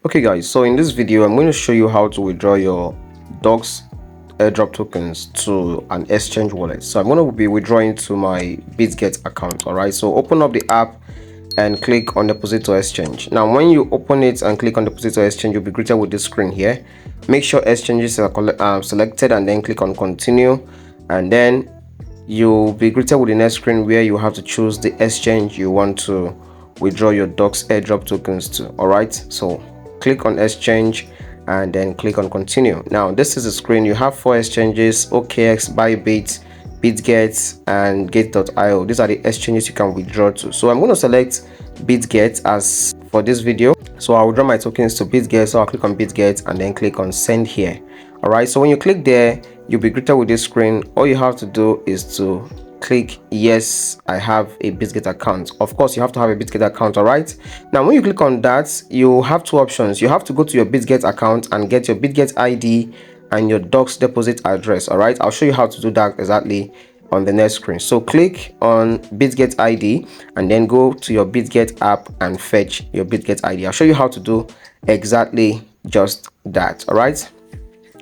Okay guys, so in this video I'm going to show you how to withdraw your dogs airdrop tokens to an exchange wallet. So I'm going to be withdrawing to my Bitget account. All right, so open up the app and click on deposit to exchange. Now when you open it and click on deposit to exchange, you'll be greeted with this screen here. Make sure exchanges are selected and then click on continue, and then you'll be greeted with the next screen where you have to choose the exchange you want to withdraw your dogs airdrop tokens to. All right, so click on exchange and then click on continue. Now this is the screen. You have 4 exchanges: OKX, Bybit, Bitget, and Gate.io. These are the exchanges you can withdraw to. So I'm going to select Bitget as for this video. So I'll withdraw my tokens to Bitget. So I'll click on Bitget and then click on send here. All right, so when you click there, you'll be greeted with this screen. All you have to do is to click yes, I have a Bitget account. Of course you have to have a Bitget account. All right, now when you click on that, you have 2 options. You have to go to your Bitget account and get your Bitget ID and your docs deposit address. All right, I'll show you how to do that exactly on the next screen. So click on Bitget ID and then go to your Bitget app and fetch your Bitget ID. I'll show you how to do exactly just that. All right,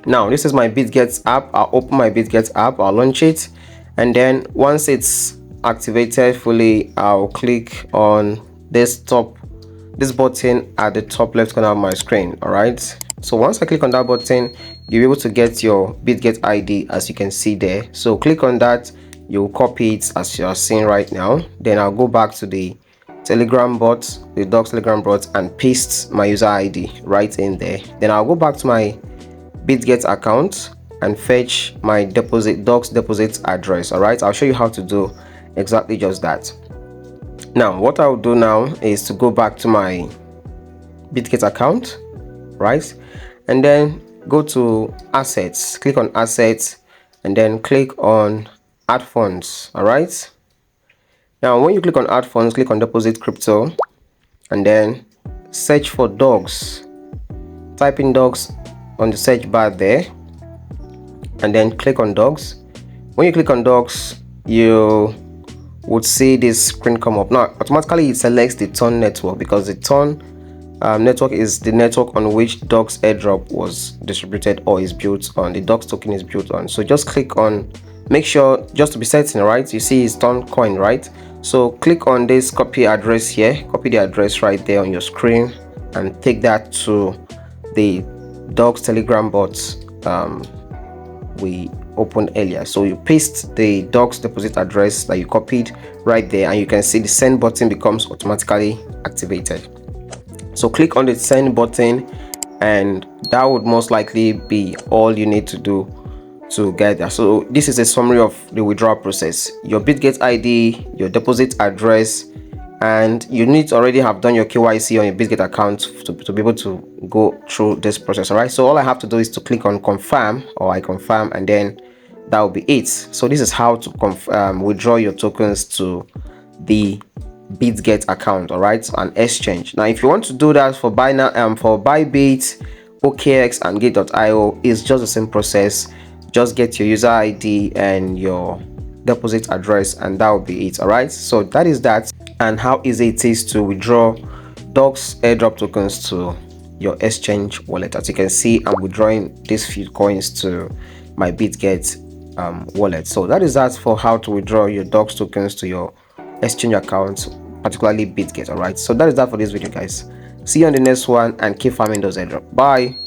now this is my Bitget app. I'll open my Bitget app, I'll launch it, and then once it's activated fully, I'll click on this button at the top left corner of my screen. All right, so once I click on that button, you'll be able to get your Bitget ID as you can see there. So click on that, you'll copy it as you are seeing right now. Then I'll go back to the Telegram bot, the docs Telegram bot, and paste my user ID right in there. Then I'll go back to my Bitget account and fetch my docs deposit address. All right, I'll show you how to do exactly just that. Now what I'll do now is to go back to my Bitget account, right, and then go to assets, click on assets, and then click on add funds. All right, now when you click on add funds, click on deposit crypto and then search for dogs. Type in dogs on the search bar there and then click on dogs. When you click on dogs, you would see this screen come up. Now automatically it selects the Ton network because the Ton network is the network on which dogs airdrop was distributed or is built on, the dogs token is built on. So just click on, make sure just to be certain, right, you see it's Ton coin, right? So click on this copy address here, copy the address right there on your screen and take that to the dogs Telegram bots we opened earlier. So you paste the docs deposit address that you copied right there and you can see the send button becomes automatically activated. So click on the send button and that would most likely be all you need to do to get that. So this is a summary of the withdrawal process: your Bitget ID, your deposit address, and you need to already have done your KYC on your Bitget account to be able to go through this process. All right, so all I have to do is to click on confirm, or I confirm, and then that will be it. So this is how to withdraw your tokens to the Bitget account, all right, an exchange. Now if you want to do that for Binance, for Bybit, OKX, and Gate.io, it's just the same process. Just get your user ID and your deposit address and that will be it. All right, so that is that, and how easy it is to withdraw dogs airdrop tokens to your exchange wallet. As you can see, I'm withdrawing these few coins to my Bitget wallet. So that is that for how to withdraw your dogs tokens to your exchange account, particularly Bitget. All right, so that is that for this video, guys. See you on the next one and keep farming those airdrop. Bye.